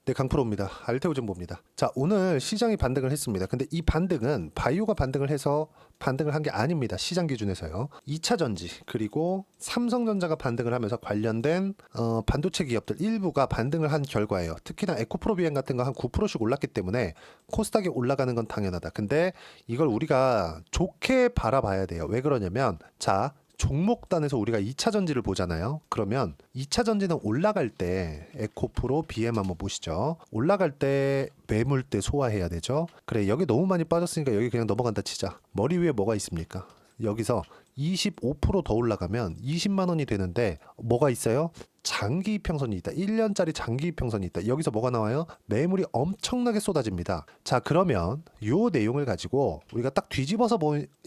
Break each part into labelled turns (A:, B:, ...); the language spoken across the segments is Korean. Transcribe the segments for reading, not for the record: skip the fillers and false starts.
A: 네, 강프로입니다. 알테오젠 봅니다. 자, 오늘 시장이 반등을 했습니다. 근데 이 반등은 바이오가 반등을 해서 반등을 한 게 아닙니다. 시장 기준에서요. 2차 전지 그리고 삼성전자가 반등을 하면서 관련된 반도체 기업들 일부가 반등을 한 결과예요. 특히나 에코프로비엔 같은 거 한 9%씩 올랐기 때문에 코스닥이 올라가는 건 당연하다. 근데 이걸 우리가 좋게 바라봐야 돼요. 왜 그러냐면 자, 종목단에서 우리가 2차 전지를 보잖아요. 그러면 2차 전지는 올라갈 때 에코프로 BM 한번 보시죠. 올라갈 때 매물대 소화해야 되죠. 그래, 여기 너무 많이 빠졌으니까 여기 그냥 넘어간다 치자. 머리 위에 뭐가 있습니까? 여기서 25%더 올라가면 20만 원이 되는데 뭐가 있어요? 장기 이평선이 있다. 1년짜리 장기 이평선이 있다. 여기서 뭐가 나와요? 매물이 엄청나게 쏟아집니다. 자, 그러면 요 내용을 가지고 우리가 딱 뒤집어서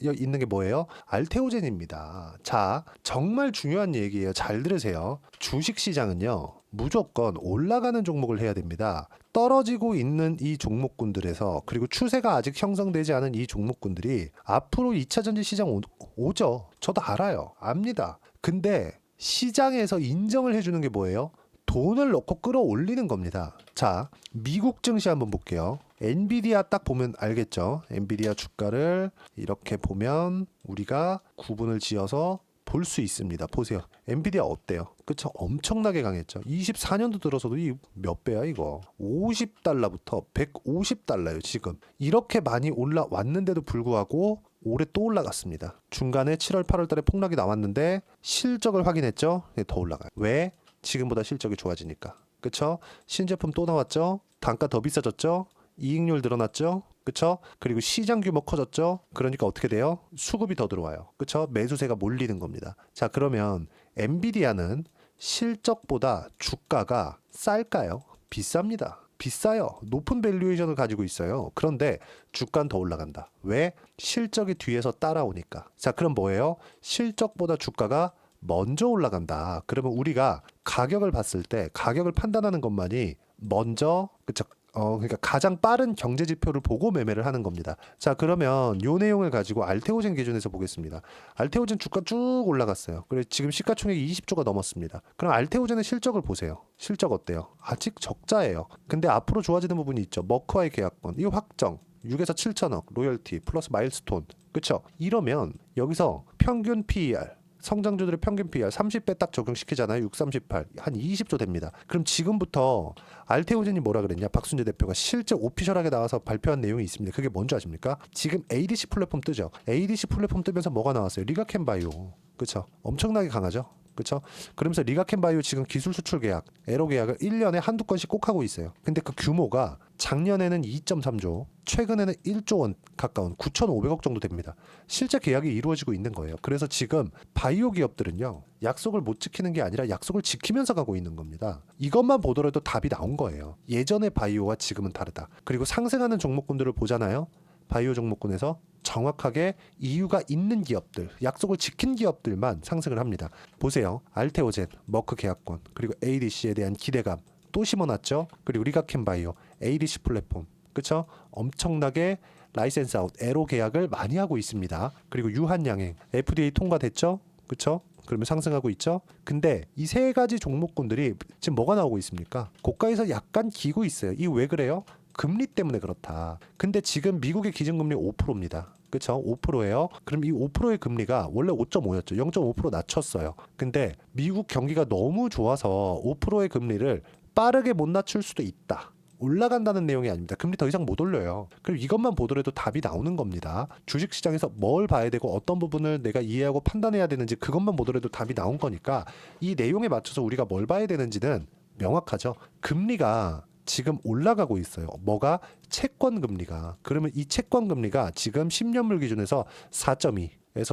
A: 있는 게 뭐예요? 알테오젠입니다. 자, 정말 중요한 얘기예요. 잘 들으세요. 주식시장은요, 무조건 올라가는 종목을 해야 됩니다. 떨어지고 있는 이 종목군들에서, 그리고 추세가 아직 형성되지 않은 이 종목군들이 앞으로 2차 전지 시장 오죠. 저도 알아요. 압니다. 근데 시장에서 인정을 해주는 게 뭐예요? 돈을 넣고 끌어올리는 겁니다. 자, 미국 증시 한번 볼게요. 엔비디아 딱 보면 알겠죠? 엔비디아 주가를 이렇게 보면 우리가 구분을 지어서 볼 수 있습니다. 보세요. 엔비디아 어때요? 그쵸? 엄청나게 강했죠. 24년도 들어서도 이 몇 배야 이거? 50달러부터 150달러요 지금. 이렇게 많이 올라왔는데도 불구하고 올해 또 올라갔습니다. 중간에 7월 8월 달에 폭락이 나왔는데 실적을 확인했죠? 네, 더 올라가요. 왜? 지금보다 실적이 좋아지니까. 그쵸? 신제품 또 나왔죠? 단가 더 비싸졌죠? 이익률 늘어났죠? 그쵸? 그리고 시장 규모 커졌죠? 그러니까 어떻게 돼요? 수급이 더 들어와요. 그쵸? 매수세가 몰리는 겁니다. 자, 그러면 엔비디아는 실적보다 주가가 쌀까요? 비쌉니다. 비싸요. 높은 밸류에이션을 가지고 있어요. 그런데 주가는 더 올라간다. 왜? 실적이 뒤에서 따라오니까. 자, 그럼 뭐예요? 실적보다 주가가 먼저 올라간다. 그러면 우리가 가격을 봤을 때 가격을 판단하는 것만이 먼저, 그쵸? 그러니까 가장 빠른 경제 지표를 보고 매매를 하는 겁니다. 자, 그러면 요 내용을 가지고 알테오젠 기준에서 보겠습니다. 알테오젠 주가 쭉 올라갔어요. 그래, 지금 시가총액이 20조가 넘었습니다. 그럼 알테오젠의 실적을 보세요. 실적 어때요? 아직 적자예요. 근데 앞으로 좋아지는 부분이 있죠. 머크와의 계약권, 이 확정, 6에서 7천억, 로열티, 플러스 마일스톤. 그쵸? 이러면 여기서 평균 PER, 성장주들의 평균 PER 30배 딱 적용시키잖아요. 6, 38. 한 20조 됩니다. 그럼 지금부터 알테오젠이 뭐라 그랬냐? 박순재 대표가 실제 오피셜하게 나와서 발표한 내용이 있습니다. 그게 뭔지 아십니까? 지금 ADC 플랫폼 뜨죠. ADC 플랫폼 뜨면서 뭐가 나왔어요? 리가켄바이오. 그쵸? 엄청나게 강하죠? 그쵸? 그러면서 리가켄바이오 지금 기술 수출 계약, 에로 계약을 1년에 한두 건씩 꼭 하고 있어요. 근데 그 규모가 작년에는 2.3조, 최근에는 1조 원 가까운 9,500억 정도 됩니다. 실제 계약이 이루어지고 있는 거예요. 그래서 지금 바이오 기업들은요, 약속을 못 지키는 게 아니라 약속을 지키면서 가고 있는 겁니다. 이것만 보더라도 답이 나온 거예요. 예전의 바이오와 지금은 다르다. 그리고 상승하는 종목군들을 보잖아요. 바이오 종목군에서 정확하게 이유가 있는 기업들, 약속을 지킨 기업들만 상승을 합니다. 보세요. 알테오젠, 머크 계약권, 그리고 ADC에 대한 기대감 또 심어놨죠. 그리고 리가켄바이오, ADC 플랫폼, 그쵸? 엄청나게 라이센스 아웃, 에로 계약을 많이 하고 있습니다. 그리고 유한양행, FDA 통과됐죠? 그쵸? 그러면 상승하고 있죠. 근데 이 세 가지 종목군들이 지금 뭐가 나오고 있습니까? 고가에서 약간 기고 있어요. 이 왜 그래요? 금리 때문에 그렇다. 근데 지금 미국의 기준금리 5%입니다. 그쵸? 5%예요. 그럼 이 5%의 금리가 원래 5.5였죠. 0.5% 낮췄어요. 근데 미국 경기가 너무 좋아서 5%의 금리를 빠르게 못 낮출 수도 있다. 올라간다는 내용이 아닙니다. 금리 더 이상 못 올려요. 그럼 이것만 보더라도 답이 나오는 겁니다. 주식시장에서 뭘 봐야 되고 어떤 부분을 내가 이해하고 판단해야 되는지 그것만 보더라도 답이 나온 거니까 이 내용에 맞춰서 우리가 뭘 봐야 되는지는 명확하죠. 금리가 지금 올라가고 있어요. 뭐가? 채권 금리가. 그러면 이 채권 금리가 지금 10년물 기준에서 4.2에서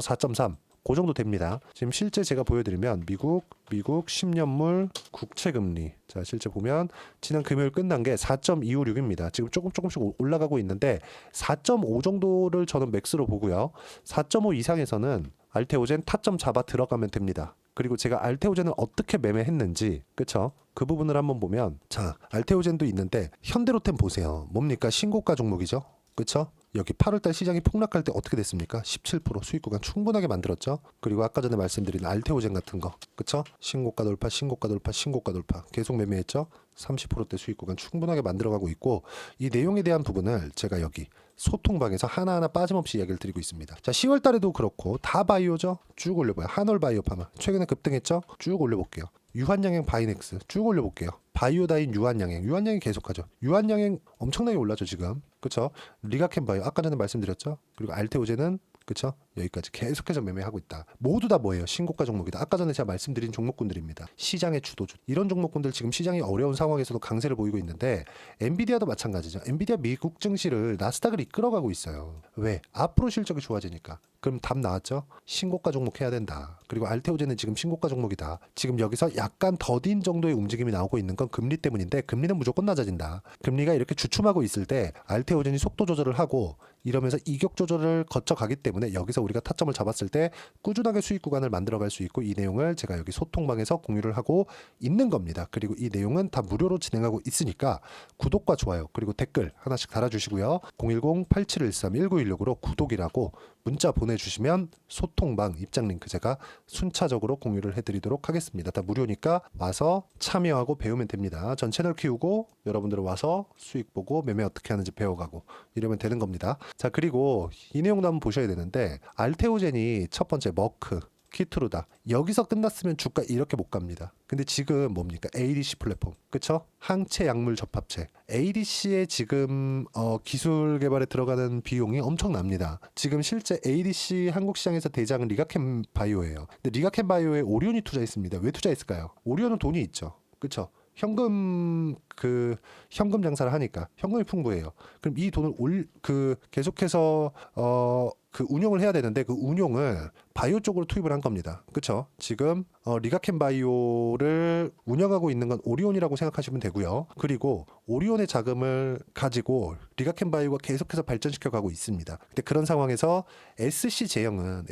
A: 4.3 그 정도 됩니다. 지금 실제 제가 보여드리면 미국 10년물 국채 금리. 자, 실제 보면 지난 금요일 끝난 게 4.256입니다. 지금 조금씩 올라가고 있는데 4.5 정도를 저는 맥스로 보고요. 4.5 이상에서는 알테오젠 타점 잡아 들어가면 됩니다. 그리고 제가 알테오젠을 어떻게 매매했는지, 그쵸? 그 부분을 한번 보면, 자, 알테오젠도 있는데 현대로템 보세요. 뭡니까? 신고가 종목이죠? 그쵸? 여기 8월달 시장이 폭락할 때 어떻게 됐습니까? 17% 수익 구간 충분하게 만들었죠. 그리고 아까 전에 말씀드린 알테오젠 같은 거, 그쵸? 신고가 돌파, 신고가 돌파, 신고가 돌파 계속 매매했죠. 30%대 수익 구간 충분하게 만들어가고 있고, 이 내용에 대한 부분을 제가 여기 소통방에서 하나하나 빠짐없이 이야기를 드리고 있습니다. 자, 10월 달에도 그렇고 다 바이오죠. 쭉 올려봐요. 한올바이오 파마 최근에 급등했죠. 쭉 올려볼게요. 유한양행 바이넥스 쭉 올려볼게요. 바이오다인 유한양행, 유한양행 계속하죠. 유한양행 엄청나게 올랐죠 지금, 그쵸? 리가켄바이오 아까 전에 말씀드렸죠. 그리고 알테오젠은 그쵸? 여기까지 계속해서 매매하고 있다. 모두 다 뭐예요? 신고가 종목이다. 아까 전에 제가 말씀드린 종목군들입니다. 시장의 주도주. 이런 종목군들 지금 시장이 어려운 상황에서도 강세를 보이고 있는데, 엔비디아도 마찬가지죠. 엔비디아 미국 증시를 나스닥을 이끌어가고 있어요. 왜? 앞으로 실적이 좋아지니까. 그럼 답 나왔죠? 신고가 종목 해야 된다. 그리고 알테오젠은 지금 신고가 종목이다. 지금 여기서 약간 더딘 정도의 움직임이 나오고 있는 건 금리 때문인데, 금리는 무조건 낮아진다. 금리가 이렇게 주춤하고 있을 때 알테오젠이 속도 조절을 하고 이러면서 이격 조절을 거쳐가기 때문에 여기서 우리가 타점을 잡았을 때 꾸준하게 수익 구간을 만들어갈 수 있고, 이 내용을 제가 여기 소통방에서 공유를 하고 있는 겁니다. 그리고 이 내용은 다 무료로 진행하고 있으니까 구독과 좋아요 그리고 댓글 하나씩 달아주시고요. 010-8713-1916으로 구독이라고 문자 보내주시면 소통방 입장 링크 제가 순차적으로 공유를 해드리도록 하겠습니다. 다 무료니까 와서 참여하고 배우면 됩니다. 전 채널 키우고 여러분들은 와서 수익 보고 매매 어떻게 하는지 배워가고 이러면 되는 겁니다. 자, 그리고 이 내용도 한번 보셔야 되는데, 알테오젠이 첫 번째 머크 키트루다 여기서 끝났으면 주가 이렇게 못 갑니다. 근데 지금 뭡니까? ADC 플랫폼, 그쵸? 항체 약물 접합체 ADC의 지금 기술 개발에 들어가는 비용이 엄청납니다. 지금 실제 ADC 한국 시장에서 대장은 리가켄 바이오예요. 근데 리가켄 바이오에 오리온이 투자했습니다. 왜 투자했을까요? 오리온은 돈이 있죠, 그쵸? 현금 장사를 하니까 현금이 풍부해요. 그럼 이 돈을 계속해서 운용을 해야 되는데, 그 운용을 바이오 쪽으로 투입을 한 겁니다. 그쵸? 지금 리가켄 바이오를 운영하고 있는 건 오리온이라고 생각하시면 되고요. 그리고 오리온의 자금을 가지고 리가켄 바이오가 계속해서 발전시켜 가고 있습니다. 근데 그런 상황에서 SC 제형은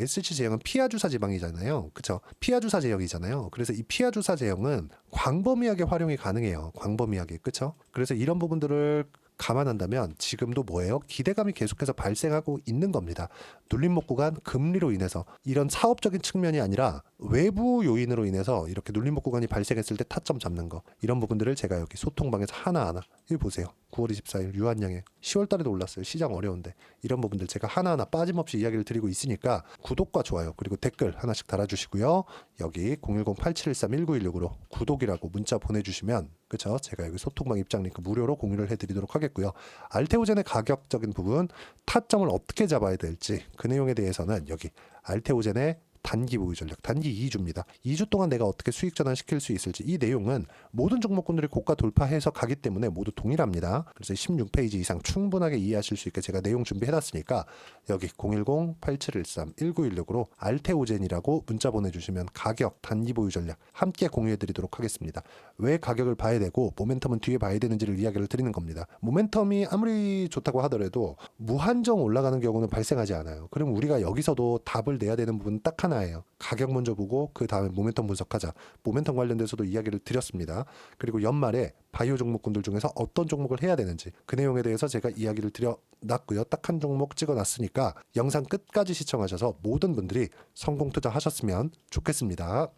A: 피하 주사 지방이잖아요. 그쵸? 피하 주사 제형이잖아요. 그래서 이 피하 주사 제형은 광범위하게 활용이 가능해요. 광범위하게. 그쵸? 그래서 이런 부분들을 감안한다면 지금도 뭐예요? 기대감이 계속해서 발생하고 있는 겁니다. 눌림목 구간 금리로 인해서, 이런 사업적인 측면이 아니라 외부 요인으로 인해서 이렇게 눌림목 구간이 발생했을 때 타점 잡는 거, 이런 부분들을 제가 여기 소통방에서 하나하나, 여기 보세요. 9월 24일 유한양행 10월 달에도 올랐어요. 시장 어려운데 이런 부분들 제가 하나하나 빠짐없이 이야기를 드리고 있으니까 구독과 좋아요 그리고 댓글 하나씩 달아주시고요. 여기 010-8713-1916으로 구독이라고 문자 보내주시면, 그쵸? 제가 여기 소통방 입장 링크 무료로 공유를 해드리도록 하겠고요. 알테오젠의 가격적인 부분, 타점을 어떻게 잡아야 될지 그 내용에 대해서는 여기 알테오젠의 단기 보유 전략, 단기 2주입니다. 2주 동안 내가 어떻게 수익 전환시킬 수 있을지, 이 내용은 모든 종목군들이 고가 돌파해서 가기 때문에 모두 동일합니다. 그래서 16페이지 이상 충분하게 이해하실 수 있게 제가 내용 준비해놨으니까 여기 010-8713-1916으로 알테오젠이라고 문자 보내주시면 가격, 단기 보유 전략 함께 공유해드리도록 하겠습니다. 왜 가격을 봐야 되고 모멘텀은 뒤에 봐야 되는지를 이야기를 드리는 겁니다. 모멘텀이 아무리 좋다고 하더라도 무한정 올라가는 경우는 발생하지 않아요. 그럼 우리가 여기서도 답을 내야 되는 부분은 딱 하나예요. 가격 먼저 보고 그 다음에 모멘텀 분석하자. 모멘텀 관련돼서도 이야기를 드렸습니다. 그리고 연말에 바이오 종목군들 중에서 어떤 종목을 해야 되는지 그 내용에 대해서 제가 이야기를 드려놨고요. 딱 한 종목 찍어놨으니까 영상 끝까지 시청하셔서 모든 분들이 성공 투자하셨으면 좋겠습니다.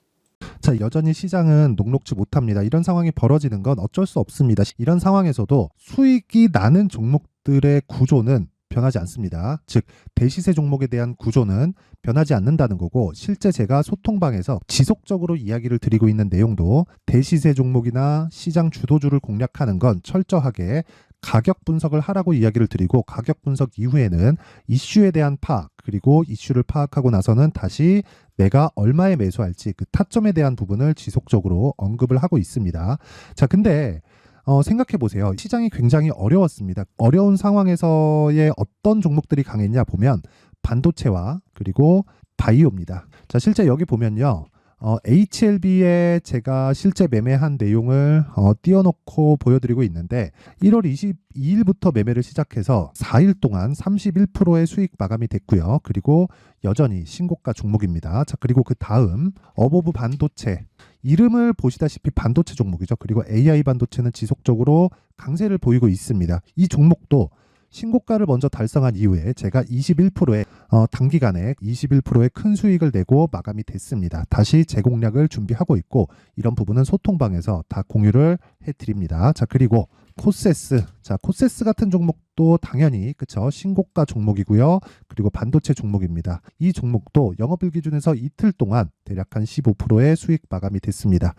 A: 자, 여전히 시장은 녹록지 못합니다. 이런 상황이 벌어지는 건 어쩔 수 없습니다. 이런 상황에서도 수익이 나는 종목들의 구조는 변하지 않습니다. 즉 대시세 종목에 대한 구조는 변하지 않는다는 거고, 실제 제가 소통방에서 지속적으로 이야기를 드리고 있는 내용도 대시세 종목이나 시장 주도주를 공략하는 건 철저하게 가격 분석을 하라고 이야기를 드리고, 가격 분석 이후에는 이슈에 대한 파악, 그리고 이슈를 파악하고 나서는 다시 내가 얼마에 매수할지 그 타점에 대한 부분을 지속적으로 언급을 하고 있습니다. 자, 근데 생각해 보세요. 시장이 굉장히 어려웠습니다. 어려운 상황에서의 어떤 종목들이 강했냐 보면 반도체와 그리고 바이오입니다. 자, 실제 여기 보면요. HLB에 제가 실제 매매한 내용을 띄워놓고 보여드리고 있는데, 1월 22일부터 매매를 시작해서 4일 동안 31%의 수익 마감이 됐고요. 그리고 여전히 신고가 종목입니다. 자, 그리고 그 다음 어보브 반도체, 이름을 보시다시피 반도체 종목이죠. 그리고 AI 반도체는 지속적으로 강세를 보이고 있습니다. 이 종목도
B: 신고가를 먼저 달성한 이후에 제가 21%의 단기간에 21%의 큰 수익을 내고 마감이 됐습니다. 다시 재공략을 준비하고 있고 이런 부분은 소통방에서 다 공유를 해드립니다. 자, 그리고 코세스. 자, 코세스 같은 종목도 당연히 그쵸, 신고가 종목이고요. 그리고 반도체 종목입니다. 이 종목도 영업일 기준에서 이틀 동안 대략 한 15%의 수익 마감이 됐습니다.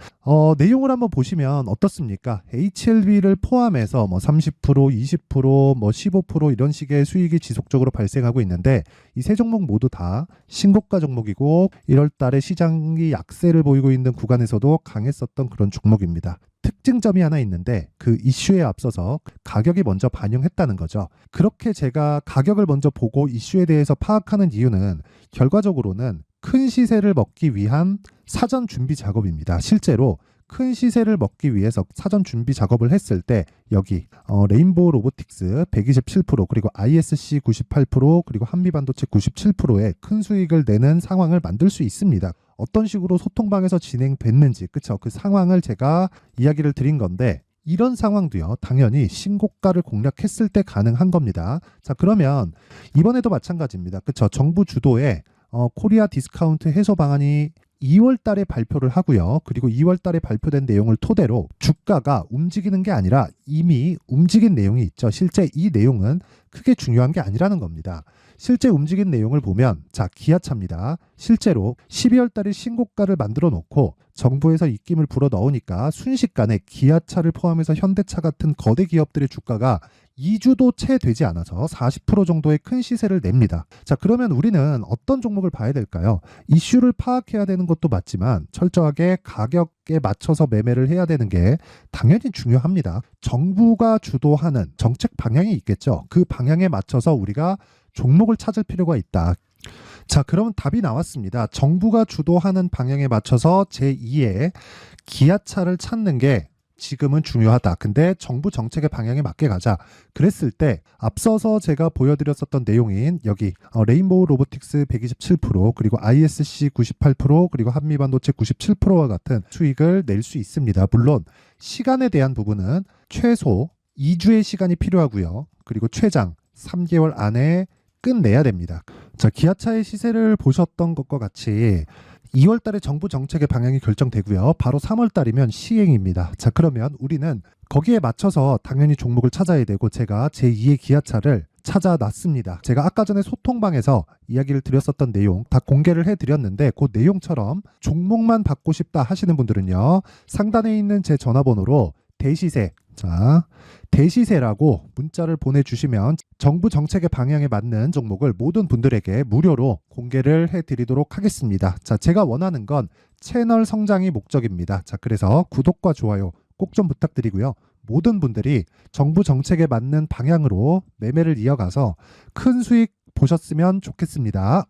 B: 내용을 한번 보시면 어떻습니까? HLB를 포함해서 뭐 30%, 20%, 뭐 15% 이런 식의 수익이 지속적으로 발생하고 있는데 이 세 종목 모두 다 신고가 종목이고 1월 달에 시장이 약세를 보이고 있는 구간에서도 강했었던 그런 종목입니다. 특징점이 하나 있는데 그 이슈에 앞서서 가격이 먼저 반영했다는 거죠. 그렇게 제가 가격을 먼저 보고 이슈에 대해서 파악하는 이유는 결과적으로는 큰 시세를 먹기 위한 사전 준비 작업입니다. 실제로 큰 시세를 먹기 위해서 사전 준비 작업을 했을 때 여기 레인보우 로보틱스 127% 그리고 ISC 98% 그리고 한미반도체 97%의 큰 수익을 내는 상황을 만들 수 있습니다. 어떤 식으로 소통방에서 진행됐는지 그쵸, 그 상황을 제가 이야기를 드린 건데 이런 상황도요 당연히 신고가를 공략했을 때 가능한 겁니다. 자, 그러면 이번에도 마찬가지입니다. 그쵸, 정부 주도의 코리아 디스카운트 해소 방안이 2월 달에 발표를 하고요. 그리고 2월 달에 발표된 내용을 토대로 주가가 움직이는 게 아니라 이미 움직인 내용이 있죠. 실제 이 내용은 크게 중요한 게 아니라는 겁니다. 실제 움직인 내용을 보면 자, 기아차입니다. 실제로 12월 달에 신고가를 만들어 놓고 정부에서 입김을 불어 넣으니까 순식간에 기아차를 포함해서 현대차 같은 거대 기업들의 주가가 2주도 채 되지 않아서 40% 정도의 큰 시세를 냅니다. 자, 그러면 우리는 어떤 종목을 봐야 될까요? 이슈를 파악해야 되는 것도 맞지만 철저하게 가격에 맞춰서 매매를 해야 되는 게 당연히 중요합니다. 정부가 주도하는 정책 방향이 있겠죠. 그 방향에 맞춰서 우리가 종목을 찾을 필요가 있다. 자, 그러면 답이 나왔습니다. 정부가 주도하는 방향에 맞춰서 제2의 기아차를 찾는 게 지금은 중요하다. 근데 정부 정책의 방향에 맞게 가자. 그랬을 때 앞서서 제가 보여드렸었던 내용인 여기 레인보우 로보틱스 127% 그리고 ISC 98% 그리고 한미반도체 97%와 같은 수익을 낼 수 있습니다. 물론 시간에 대한 부분은 최소 2주의 시간이 필요하고요. 그리고 최장 3개월 안에 끝내야 됩니다. 자, 기아차의 시세를 보셨던 것과 같이 2월 달에 정부 정책의 방향이 결정되고요. 바로 3월 달이면 시행입니다. 자, 그러면 우리는 거기에 맞춰서 당연히 종목을 찾아야 되고 제가 제2의 기아차를 찾아놨습니다. 제가 아까 전에 소통방에서 이야기를 드렸었던 내용 다 공개를 해드렸는데 그 내용처럼 종목만 받고 싶다 하시는 분들은요. 상단에 있는 제 전화번호로 대시세, 자, 대시세라고 문자를 보내주시면 정부 정책의 방향에 맞는 종목을 모든 분들에게 무료로 공개를 해드리도록 하겠습니다. 자, 제가 원하는 건 채널 성장이 목적입니다. 자, 그래서 구독과 좋아요 꼭 좀 부탁드리고요. 모든 분들이 정부 정책에 맞는 방향으로 매매를 이어가서 큰 수익 보셨으면 좋겠습니다.